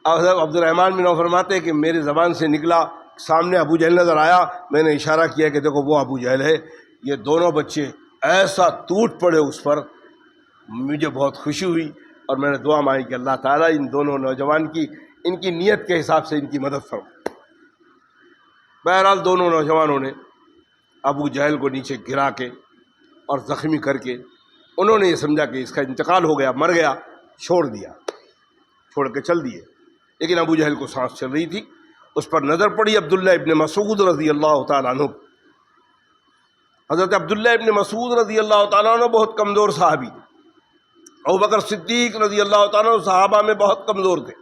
حضرت عبد الرحمن بن عوف فرماتے ہیں کہ میری زبان سے نکلا، سامنے ابو جہل نظر آیا، میں نے اشارہ کیا کہ دیکھو وہ ابو جہل ہے۔ یہ دونوں بچے ایسا ٹوٹ پڑے اس پر، مجھے بہت خوشی ہوئی اور میں نے دعا مانگی کہ اللہ تعالیٰ ان دونوں نوجوان کی، ان کی نیت کے حساب سے ان کی مدد فرمائے۔ بہرحال دونوں نوجوانوں نے ابو جہل کو نیچے گرا کے اور زخمی کر کے انہوں نے یہ سمجھا کہ اس کا انتقال ہو گیا، مر گیا، چھوڑ دیا، چھوڑ کے چل دیے۔ لیکن ابو جہل کو سانس چل رہی تھی، اس پر نظر پڑی عبداللہ ابن مسعود رضی اللہ تعالیٰ عنہ۔ حضرت عبداللہ ابن مسعود رضی اللہ تعالیٰ عنہ بہت کمزور صحابی تھے۔ ابوبکر صدیق رضی اللہ تعالیٰ عنہ صحابہ میں بہت کمزور تھے،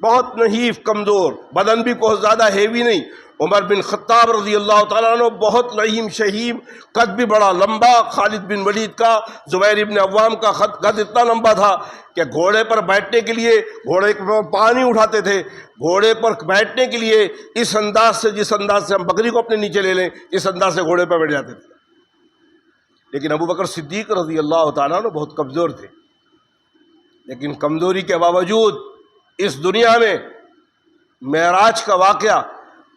بہت نحیف، کمزور، بدن بھی بہت زیادہ ہیوی نہیں۔ عمر بن خطاب رضی اللہ تعالیٰ عنہ بہت لئیم شہیم، قد بھی بڑا لمبا، خالد بن ولید کا، زبیر بن عوام کا قد اتنا لمبا تھا کہ گھوڑے پر بیٹھنے کے لیے گھوڑے پر پانی اٹھاتے تھے، گھوڑے پر بیٹھنے کے لیے اس انداز سے، جس انداز سے ہم بکری کو اپنے نیچے لے لیں، اس انداز سے گھوڑے پر بیٹھ جاتے تھے۔ لیکن ابوبکر صدیق رضی اللہ تعالیٰ عنہ بہت کمزور تھے، لیکن کمزوری کے باوجود اس دنیا میں معراج کا واقعہ،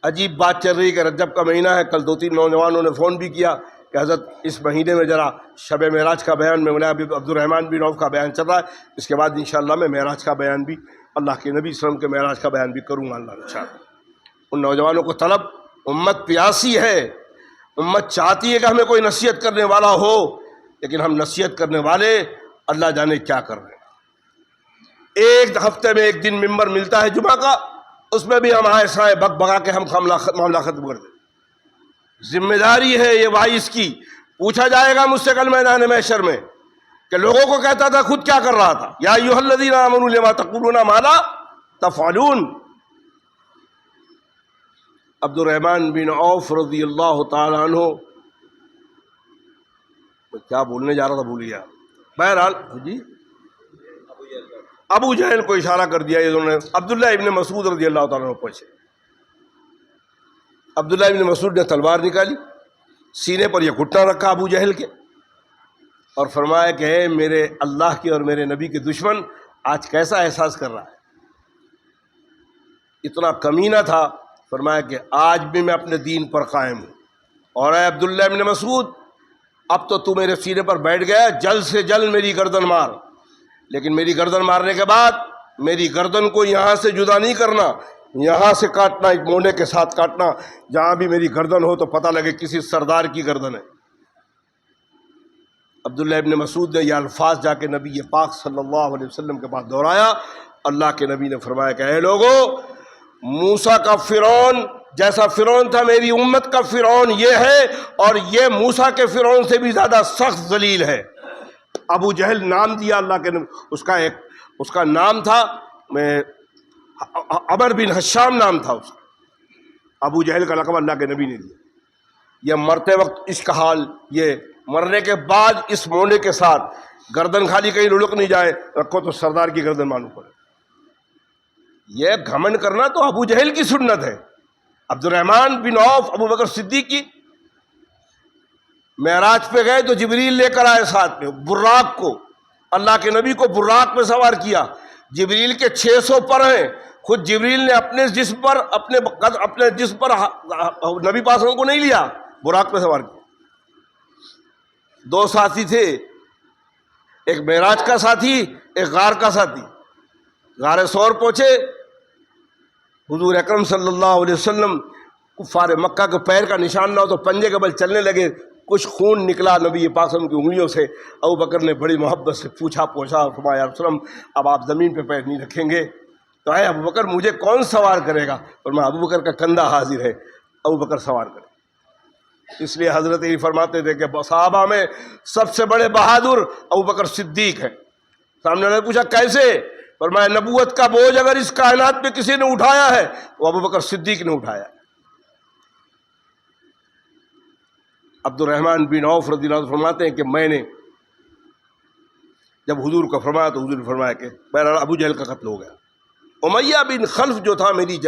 عجیب بات چل رہی کہ رجب کا مہینہ ہے، کل 2-3 نوجوانوں نے فون بھی کیا کہ حضرت اس مہینے میں ذرا شب معراج کا بیان، میں مولانا عبد الرحمن بن عوف کا بیان چل رہا ہے، اس کے بعد انشاءاللہ میں معراج کا بیان بھی، اللہ کے نبی صلی اللہ علیہ وسلم کے معراج کا بیان بھی کروں گا اللہ نے چاہا۔ ان نوجوانوں کو طلب، امت پیاسی ہے، امت چاہتی ہے کہ ہمیں کوئی نصیحت کرنے والا ہو، لیکن ہم نصیحت کرنے والے اللہ جانے کیا کر رہے ہیں۔ ایک ہفتے میں ایک دن ممبر ملتا ہے جمعہ کا، اس میں بھی ہم آئے سائے بک بگا کے ہم معاملہ ختم کر دیں۔ ذمہ داری ہے یہ وائس کی، پوچھا جائے گا مجھ سے کل میدان محشر میں کہ لوگوں کو کہتا تھا خود کیا کر رہا تھا، یا ایھا الذین آمنوا لما تقولون ما لا تفعلون۔ عبد الرحمن بن عوف رضی اللہ تعالی عنہ، کیا بولنے جا رہا تھا بھول گیا، بہرحال جی ابو جہل کو اشارہ کر دیا انہوں نے۔ عبداللہ ابن مسعود رضی اللہ تعالیٰ عنہ پہنچے، عبداللہ ابن مسعود نے تلوار نکالی، سینے پر یہ گھٹنا رکھا ابو جہل کے، اور فرمایا کہ اے میرے اللہ کے اور میرے نبی کے دشمن، آج کیسا احساس کر رہا ہے؟ اتنا کمینہ تھا، فرمایا کہ آج بھی میں اپنے دین پر قائم ہوں، اور اے عبداللہ ابن مسعود، اب تو میرے سینے پر بیٹھ گیا، جلد سے جلد میری گردن مار، لیکن میری گردن مارنے کے بعد میری گردن کو یہاں سے جدا نہیں کرنا، یہاں سے کاٹنا، ایک مونے کے ساتھ کاٹنا، جہاں بھی میری گردن ہو تو پتہ لگے کسی سردار کی گردن ہے۔ عبداللہ ابن مسعود نے یہ الفاظ جا کے نبی پاک صلی اللہ علیہ وسلم کے پاس دہرایا۔ اللہ کے نبی نے فرمایا کہ اے لوگو، موسیٰ کا فرعون جیسا فرعون تھا، میری امت کا فرعون یہ ہے، اور یہ موسیٰ کے فرعون سے بھی زیادہ سخت ذلیل ہے۔ ابو جہل نام دیا اللہ کے نبی، اس کا نام تھا عمر بن حشام نام تھا اس کا، ابو جہل کا لقب اللہ کے نبی نے دیا۔ یہ مرتے وقت اس کا حال، یہ مرنے کے بعد اس مونے کے ساتھ گردن خالی کہیں لڑک نہیں جائے، رکھو تو سردار کی گردن معلوم پڑے۔ یہ گھمنڈ کرنا تو ابو جہل کی سنت ہے۔ عبد الرحمن بن عوف ابو بکر صدیق کی، معراج پہ گئے تو جبریل لے کر آئے ساتھ میں براق کو، اللہ کے نبی کو براق پہ سوار کیا۔ جبریل کے 600 پر ہیں، خود جبریل نے اپنے جسم پر نبی پاک کو نہیں لیا، براق پہ سوار کیا۔ 2 ساتھی تھے، ایک معراج کا ساتھی، ایک غار کا ساتھی۔ غار ثور پہنچے، حضور اکرم صلی اللہ علیہ وسلم کفار مکہ کے پیر کا نشان نہ ہو تو پنجے کے بل چلنے لگے، کچھ خون نکلا نبی پاک صلی اللہ علیہ وسلم کی انگلیوں سے۔ ابو بکر نے بڑی محبت سے پوچھا فرمایا یا رسول اللہ، اب آپ زمین پہ پیر نہیں رکھیں گے تو اے ابو بکر مجھے کون سوار کرے گا؟ فرمایا ابو بکر کا کندھا حاضر ہے، ابو بکر سوار کرے۔ اس لیے حضرت علی فرماتے تھے کہ صحابہ میں سب سے بڑے بہادر ابو بکر صدیق ہیں۔ سامنے والے نے پوچھا کیسے؟ فرمایا نبوت کا بوجھ اگر اس کائنات میں کسی نے اٹھایا ہے وہ ابو بکر صدیق نے اٹھایا۔ عبد الرحمن بن عوف رضی اللہ عنہ فرماتے ہیں کہ میں نے جب حضور کو فرمایا تو حضور نے فرمایا کہ بہرحال ابو جہل کا قتل ہو گیا۔ امیہ بن خلف جو تھا، میری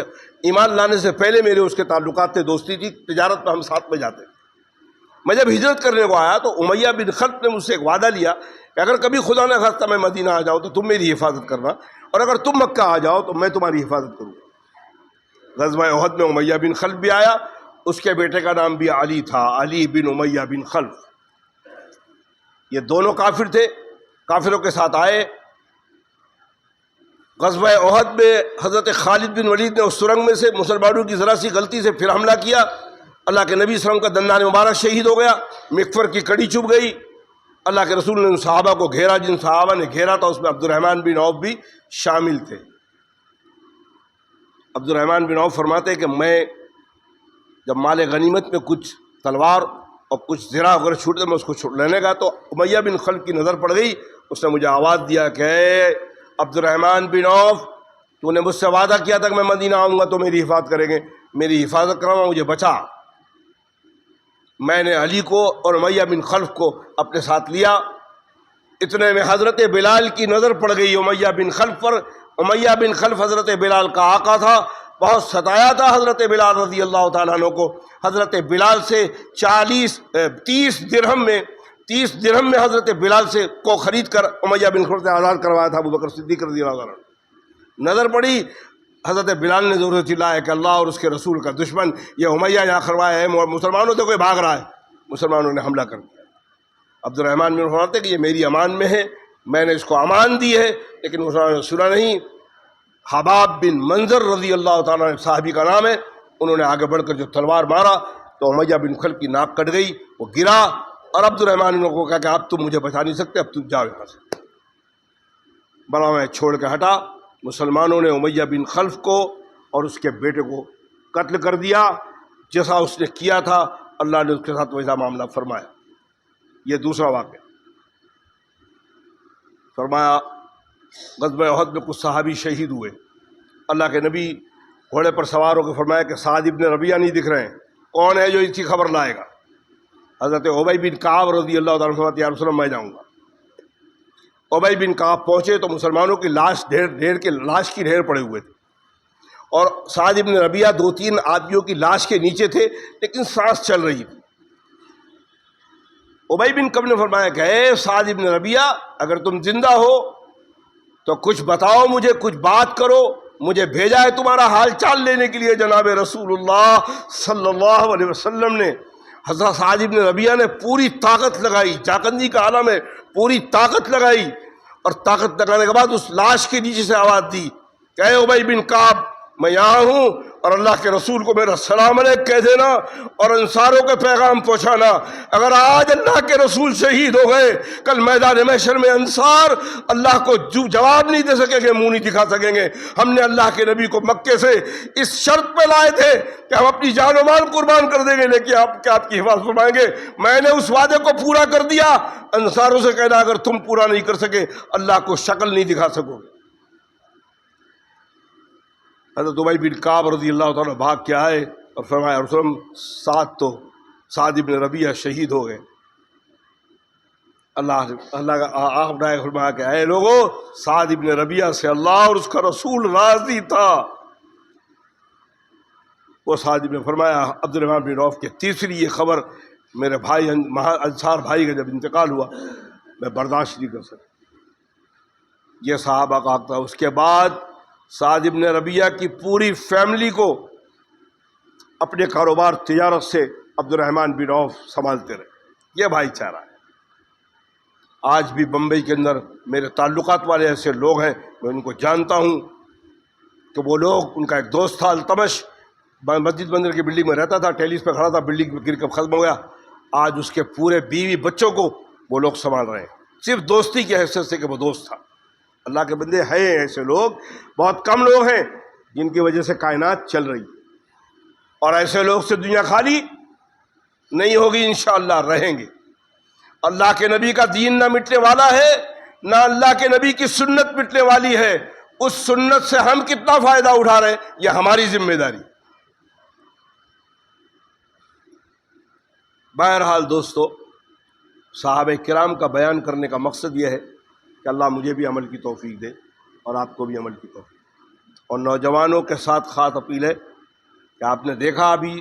ایمان لانے سے پہلے میرے اس کے تعلقات تھے، دوستی تھی، تجارت میں ہم ساتھ میں جاتے، میں جب ہجرت کرنے کو آیا تو امیہ بن خلف نے مجھ سے ایک وعدہ لیا کہ اگر کبھی خدا نہ خواستہ میں مدینہ آ جاؤں تو تم میری حفاظت کرنا، اور اگر تم مکہ آ جاؤ تو میں تمہاری حفاظت کروں گا۔ غزوہ احد میں امیہ بن خلف بھی آیا، اس کے بیٹے کا نام بھی علی تھا، علی بن امیہ بن خلف۔ یہ دونوں کافر تھے، کافروں کے ساتھ آئے۔ غزوہ احد میں حضرت خالد بن ولید نے اس سرنگ میں سے مسلمانوں کی ذرا سی غلطی سے پھر حملہ کیا، اللہ کے نبی صلی اللہ علیہ وسلم کا دندان مبارک شہید ہو گیا، مغفر کی کڑی چبھ گئی۔ اللہ کے رسول نے ان صحابہ کو گھیرا، جن صحابہ نے گھیرا تھا اس میں عبد الرحمن بن عوف بھی شامل تھے۔ عبد الرحمن بن عوف فرماتے کہ میں جب مال غنیمت میں کچھ تلوار اور کچھ زرہ وغیرہ چھوٹے میں اس کو لینے گا تو امیہ بن خلف کی نظر پڑ گئی، اس نے مجھے آواز دیا کہ اے عبد الرحمن بن عوف، تو نے مجھ سے وعدہ کیا تھا کہ میں مدینہ آؤں گا تو میری حفاظت کریں گے، میری حفاظت کراؤں، مجھے بچا۔ میں نے علی کو اور امیہ بن خلف کو اپنے ساتھ لیا۔ اتنے میں حضرت بلال کی نظر پڑ گئی امیہ بن خلف پر۔ امیہ بن خلف حضرت بلال کا آقا تھا، بہت ستایا تھا حضرت بلال رضی اللہ تعالیٰ عنہ کو۔ حضرت بلال سے 30 درہم میں حضرت بلال سے کو خرید کر امیہ بن خلف نے آزاد کروایا تھا ابو بکر صدیق رضی اللہ عنہ۔ نظر پڑی، حضرت بلال نے زور سے چلایا کہ اللہ اور اس کے رسول کا دشمن یہ امیہ یہاں کھڑوایا ہے، مسلمانوں سے کوئی بھاگ رہا ہے۔ مسلمانوں نے حملہ کر دیا۔ عبد الرحمن بن فرماتے کہ یہ میری امان میں ہے، میں نے اس کو امان دی ہے، لیکن مسلمانوں نے سنا نہیں۔ حباب بن منظر رضی اللہ تعالیٰ صحابی کا نام ہے، انہوں نے آگے بڑھ کر جو تلوار مارا تو امیہ بن خلف کی ناک کٹ گئی، وہ گرا، اور عبد الرحمن کو کہا کہ اب تم مجھے بچا نہیں سکتے، اب تم جاؤ یہاں سے۔ بڑا میں چھوڑ کے ہٹا۔ مسلمانوں نے امیہ بن خلف کو اور اس کے بیٹے کو قتل کر دیا، جیسا اس نے کیا تھا اللہ نے اس کے ساتھ ویسا معاملہ فرمایا۔ یہ دوسرا واقعہ۔ فرمایا غزوہ احد میں کچھ صحابی شہید ہوئے، اللہ کے نبی گھوڑے پر سوار ہو کے فرمایا کہ سعد ابن ربیعہ نہیں دکھ رہے ہیں، کون ہے جو اس کی خبر لائے گا؟ حضرت ابی بن کعب رضی اللہ تعالیٰ عنہ فرماتے یا رسول اللہ میں جاؤں گا۔ ابی بن کعب پہنچے تو مسلمانوں کی لاش لاش کی ڈھیر پڑے ہوئے تھے، اور سعد ابن ربیعہ 2-3 آدمیوں کی لاش کے نیچے تھے، لیکن سانس چل رہی تھی۔ ابی بن کعب نے فرمایا کہ اے سعد ابن ربیعہ، اگر تم زندہ ہو تو کچھ بتاؤ مجھے، کچھ بات کرو، مجھے بھیجا ہے تمہارا حال چال لینے کے لیے جناب رسول اللہ صلی اللہ علیہ وسلم نے۔ حضرت سعد ابن ربیعہ نے پوری طاقت لگائی، جاکندی کا عالم ہے، پوری طاقت لگائی، اور طاقت لگانے کے بعد اس لاش کے نیچے سے آواز دی کہ اے ابی بن کعب، میں یہاں ہوں، اور اللہ کے رسول کو میرا سلام علیک کہہ دینا اور انصاروں کے پیغام پہنچانا۔ اگر آج اللہ کے رسول شہید ہو گئے، کل میدان محشر میں انصار اللہ کو جواب نہیں دے سکیں گے، منہ نہیں دکھا سکیں گے۔ ہم نے اللہ کے نبی کو مکے سے اس شرط پہ لائے تھے کہ ہم اپنی جان و مال قربان کر دیں گے، لیکن آپ کی حفاظت فرمائیں گے۔ میں نے اس وعدے کو پورا کر دیا۔ انصاروں سے کہنا اگر تم پورا نہیں کر سکے اللہ کو شکل نہیں دکھا سکو گے۔ حضرت ابی بن کعب رضی اللہ تعالیٰ بھاگ کے آئے اور فرمایا رسول اللہ سعد ابن ربیعہ شہید ہو گئے۔ اللہ کا آپ نے فرمایا کہ اے لوگو، سعد ابن ربیعہ سے اللہ اور اس کا رسول راضی تھا۔ وہ سعد ابن فرمایا عبد الرحمن بن عوف کی تیسری یہ خبر، میرے بھائی انصار بھائی کا جب انتقال ہوا میں برداشت نہیں کر سکتا۔ یہ صحابہ کا حق تھا۔ اس کے بعد سعد ابن ربیعہ کی پوری فیملی کو اپنے کاروبار تجارت سے عبد الرحمن بن عوف سنبھالتے رہے۔ یہ بھائی چارہ ہے۔ آج بھی بمبئی کے اندر میرے تعلقات والے ایسے لوگ ہیں، میں ان کو جانتا ہوں کہ وہ لوگ، ان کا ایک دوست تھا التمش، مسجد بندر کی بلڈنگ میں رہتا تھا، ٹیلیس پہ کھڑا تھا، بلڈنگ میں گر کر ختم ہو گیا۔ آج اس کے پورے بیوی بچوں کو وہ لوگ سنبھال رہے ہیں، صرف دوستی کی حیثیت سے کہ وہ دوست تھا۔ اللہ کے بندے ہیں ایسے لوگ، بہت کم لوگ ہیں جن کی وجہ سے کائنات چل رہی ہے، اور ایسے لوگ سے دنیا خالی نہیں ہوگی، انشاءاللہ رہیں گے۔ اللہ کے نبی کا دین نہ مٹنے والا ہے، نہ اللہ کے نبی کی سنت مٹنے والی ہے۔ اس سنت سے ہم کتنا فائدہ اٹھا رہے ہیں یہ ہماری ذمہ داری۔ بہرحال دوستو، صحابہ کرام کا بیان کرنے کا مقصد یہ ہے کہ اللہ مجھے بھی عمل کی توفیق دے اور آپ کو بھی عمل کی توفیق۔ اور نوجوانوں کے ساتھ خاص اپیل ہے کہ آپ نے دیکھا ابھی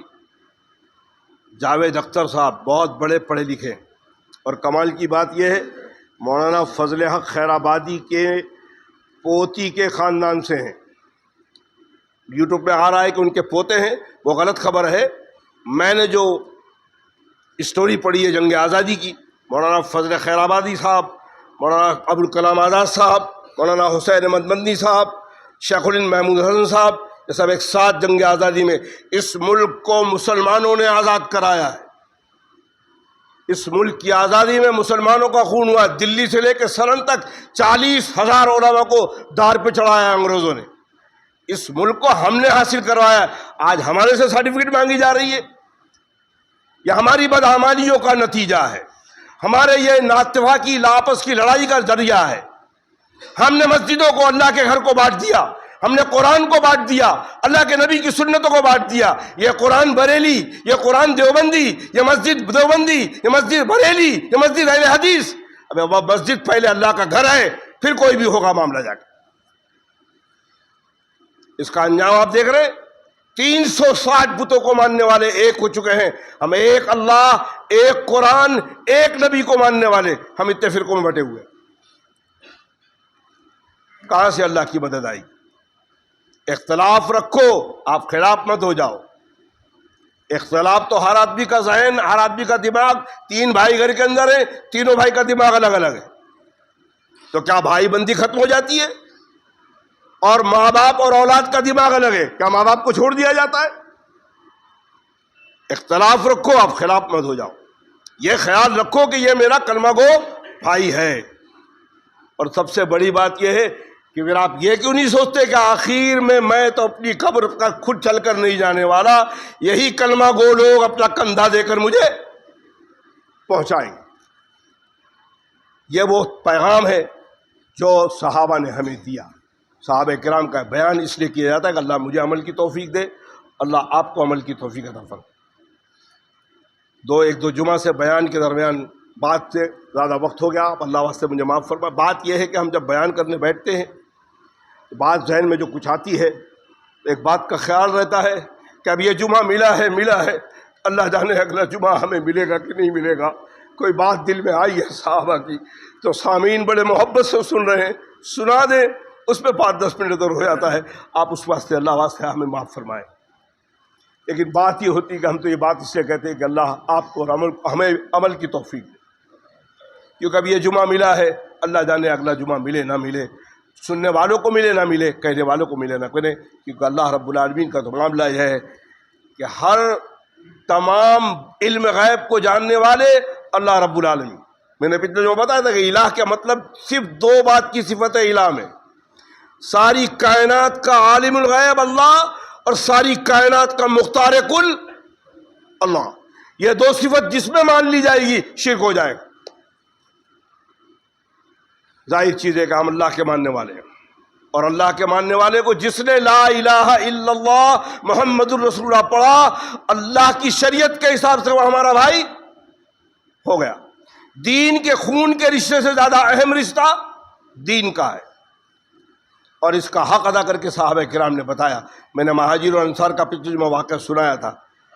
جاوید اختر صاحب بہت بڑے پڑھے لکھے، اور کمال کی بات یہ ہے مولانا فضل حق خیر آبادی کے پوتی کے خاندان سے ہیں۔ یوٹیوب پہ آ رہا ہے کہ ان کے پوتے ہیں، وہ غلط خبر ہے۔ میں نے جو اسٹوری پڑھی ہے جنگ آزادی کی، مولانا فضل خیر آبادی صاحب، مولانا ابوالکلام آزاد صاحب، مولانا حسین احمد مدنی صاحب، شیخ الہند محمود حسن صاحب، یہ سب ایک ساتھ جنگ آزادی میں اس ملک کو مسلمانوں نے آزاد کرایا ہے۔ اس ملک کی آزادی میں مسلمانوں کا خون ہوا، دلی سے لے کے سرن تک 40,000 علماء کو دار پہ چڑھایا انگریزوں نے۔ اس ملک کو ہم نے حاصل کروایا ہے، آج ہمارے سے سرٹیفکیٹ مانگی جا رہی ہے۔ یہ ہماری بدعمالیوں کا نتیجہ ہے، ہمارے یہ ناتفاقی آپس کی لڑائی کا ذریعہ ہے۔ ہم نے مسجدوں کو اللہ کے گھر کو بانٹ دیا، ہم نے قرآن کو بانٹ دیا، اللہ کے نبی کی سنتوں کو بانٹ دیا۔ یہ قرآن بریلی، یہ قرآن دیوبندی، یہ مسجد دیوبندی، یہ مسجد بریلی، یہ مسجد اہل حدیث۔ اب وہ مسجد پہلے اللہ کا گھر ہے، پھر کوئی بھی ہوگا معاملہ جا کے۔ اس کا انجام آپ دیکھ رہے ہیں، 360 بتوں کو ماننے والے ایک ہو چکے ہیں۔ ہم ایک اللہ، ایک قرآن، ایک نبی کو ماننے والے، ہم اتنے فرقوں میں بٹے ہوئے، کہاں سے اللہ کی مدد آئی؟ اختلاف رکھو، آپ خلاف مت ہو جاؤ۔ اختلاف تو ہر آدمی کا ذہن، ہر آدمی کا دماغ، 3 بھائی گھر کے اندر ہیں، تینوں بھائی کا دماغ الگ الگ ہے، تو کیا بھائی بندی ختم ہو جاتی ہے؟ اور ماں باپ اور اولاد کا دماغ الگ ہے، کیا ماں باپ کو چھوڑ دیا جاتا ہے؟ اختلاف رکھو، آپ خلاف مت ہو جاؤ۔ یہ خیال رکھو کہ یہ میرا کلمہ گو بھائی ہے۔ اور سب سے بڑی بات یہ ہے کہ پھر آپ یہ کیوں نہیں سوچتے کہ آخر میں تو اپنی قبر کا خود چل کر نہیں جانے والا، یہی کلمہ گو لوگ اپنا کندھا دے کر مجھے پہنچائیں گے۔ یہ وہ پیغام ہے جو صحابہ نے ہمیں دیا۔ صحابہ کرام کا بیان اس لیے کیا جاتا ہے کہ اللہ مجھے عمل کی توفیق دے، اللہ آپ کو عمل کی توفیق عطا فرمائے۔ ایک دو جمعہ سے بیان کے درمیان بات سے زیادہ وقت ہو گیا، آپ اللہ واسطے مجھے معاف فرمائے۔ بات یہ ہے کہ ہم جب بیان کرنے بیٹھتے ہیں، بات ذہن میں جو کچھ آتی ہے، ایک بات کا خیال رہتا ہے کہ اب یہ جمعہ ملا ہے، اللہ جانے اگلا جمعہ ہمیں ملے گا کہ نہیں ملے گا۔ کوئی بات دل میں آئی ہے صحابہ کی تو سامعین بڑے محبت سے سن رہے ہیں، سنا دیں، اس پہ 5-10 منٹ ادھر ہو جاتا ہے، آپ اس واسطے اللہ واسطے ہمیں معاف فرمائیں۔ لیکن بات یہ ہوتی ہے کہ ہم تو یہ بات اس سے کہتے ہیں کہ اللہ آپ کو ہمیں عمل کی توفیق دے، کیونکہ اب یہ جمعہ ملا ہے، اللہ جانے اگلا جمعہ ملے نہ ملے، سننے والوں کو ملے نہ ملے، کہنے والوں کو ملے نہ کہنے، کیونکہ اللہ رب العالمین کا تو معاملہ یہ ہے کہ ہر تمام علم غیب کو جاننے والے اللہ رب العالمین۔ میں نے پچھلے جو بتایا تھا کہ الہ کا مطلب صرف 2 بات کی صفت ہے الہ میں، ساری کائنات کا عالم الغیب اللہ اور ساری کائنات کا مختار کل اللہ۔ یہ 2 صفت جس میں مان لی جائے گی شرک ہو جائے گا۔ ظاہر چیز ہے کہ ہم اللہ کے ماننے والے ہیں، اور اللہ کے ماننے والے کو جس نے لا الہ الا اللہ محمد الرسول اللہ پڑھا، اللہ کی شریعت کے حساب سے وہ ہمارا بھائی ہو گیا۔ دین کے خون کے رشتے سے زیادہ اہم رشتہ دین کا ہے، اور اس کا حق ادا کر کے صحابہ کرام نے بتایا۔ میں نے مہاجر اور انصار کا پچھلے جمعہ واقعہ سنایا تھا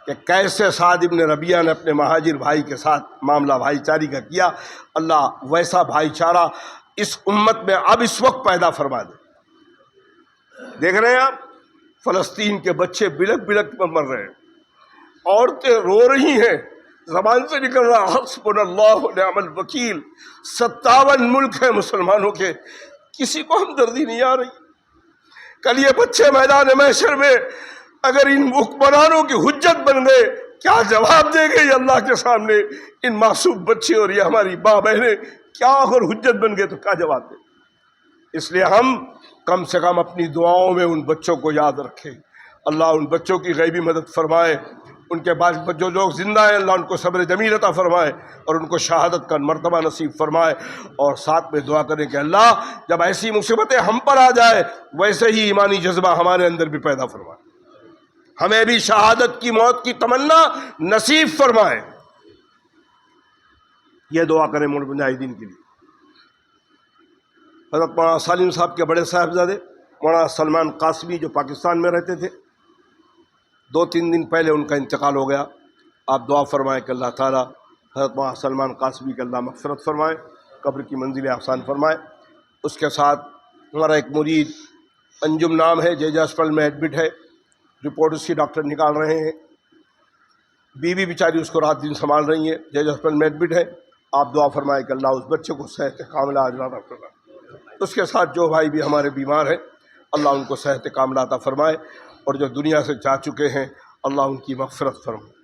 کہ کیسے سعد ابن ربیعہ نے اپنے مہاجر بھائی کے ساتھ معاملہ بھائی چاری کا کیا۔ اللہ ویسا بھائی چارہ اس امت میں اب اس وقت پیدا فرما دے۔ دیکھ رہے ہیں آپ، فلسطین کے بچے بلک بلک پر مر رہے ہیں، عورتیں رو رہی ہیں، زبان سے نکل رہا حسبنا اللہ و نعم الوکیل۔ 57 ملک ہیں مسلمانوں کے، کسی کو ہمدردی نہیں آ رہی۔ کل یہ بچے میدان محشر میں اگر ان حکمرانوں کی حجت بن گئے، کیا جواب دے گے یہ اللہ کے سامنے؟ ان معصوم بچے اور یہ ہماری ماں بہنیں کیا اگر حجت بن گئے تو کیا جواب دیں؟ اس لیے ہم کم سے کم اپنی دعاؤں میں ان بچوں کو یاد رکھیں۔ اللہ ان بچوں کی غیبی مدد فرمائے، ان کے بعد جو لوگ زندہ ہیں اللہ ان کو صبر جمیل عطا فرمائے اور ان کو شہادت کا مرتبہ نصیب فرمائے۔ اور ساتھ میں دعا کریں کہ اللہ جب ایسی مصیبتیں ہم پر آ جائے ویسے ہی ایمانی جذبہ ہمارے اندر بھی پیدا فرمائے، ہمیں بھی شہادت کی موت کی تمنا نصیب فرمائے۔ یہ دعا کریں مجاہدین کے لیے۔ حضرت مولانا سالم صاحب کے بڑے صاحبزادے مولانا سلمان قاسمی جو پاکستان میں رہتے تھے، 2-3 دن پہلے ان کا انتقال ہو گیا۔ آپ دعا فرمائیں کہ اللہ تعالیٰ حضرت مولانا سلمان قاسمی کے اللہ مغفرت فرمائے، قبر کی منزل آسان فرمائے۔ اس کے ساتھ ہمارا ایک مرید انجم نام ہے، جے جے ہاسپٹل میں ایڈمٹ ہے، رپورٹ اس کی ڈاکٹر نکال رہے ہیں، بیوی بیچاری اس کو رات دن سنبھال رہی ہے، جے جے ہاسپٹل میں ایڈمٹ ہے۔ آپ دعا فرمائیں کہ اللہ اس بچے کو صحت کاملہ عاجلہ عطا فرمائے۔ اس کے ساتھ جو بھائی بھی ہمارے بیمار ہیں اللہ ان کو صحت کاملہ عطا فرمائے، اور جو دنیا سے جا چکے ہیں اللہ ان کی مغفرت فرمائے۔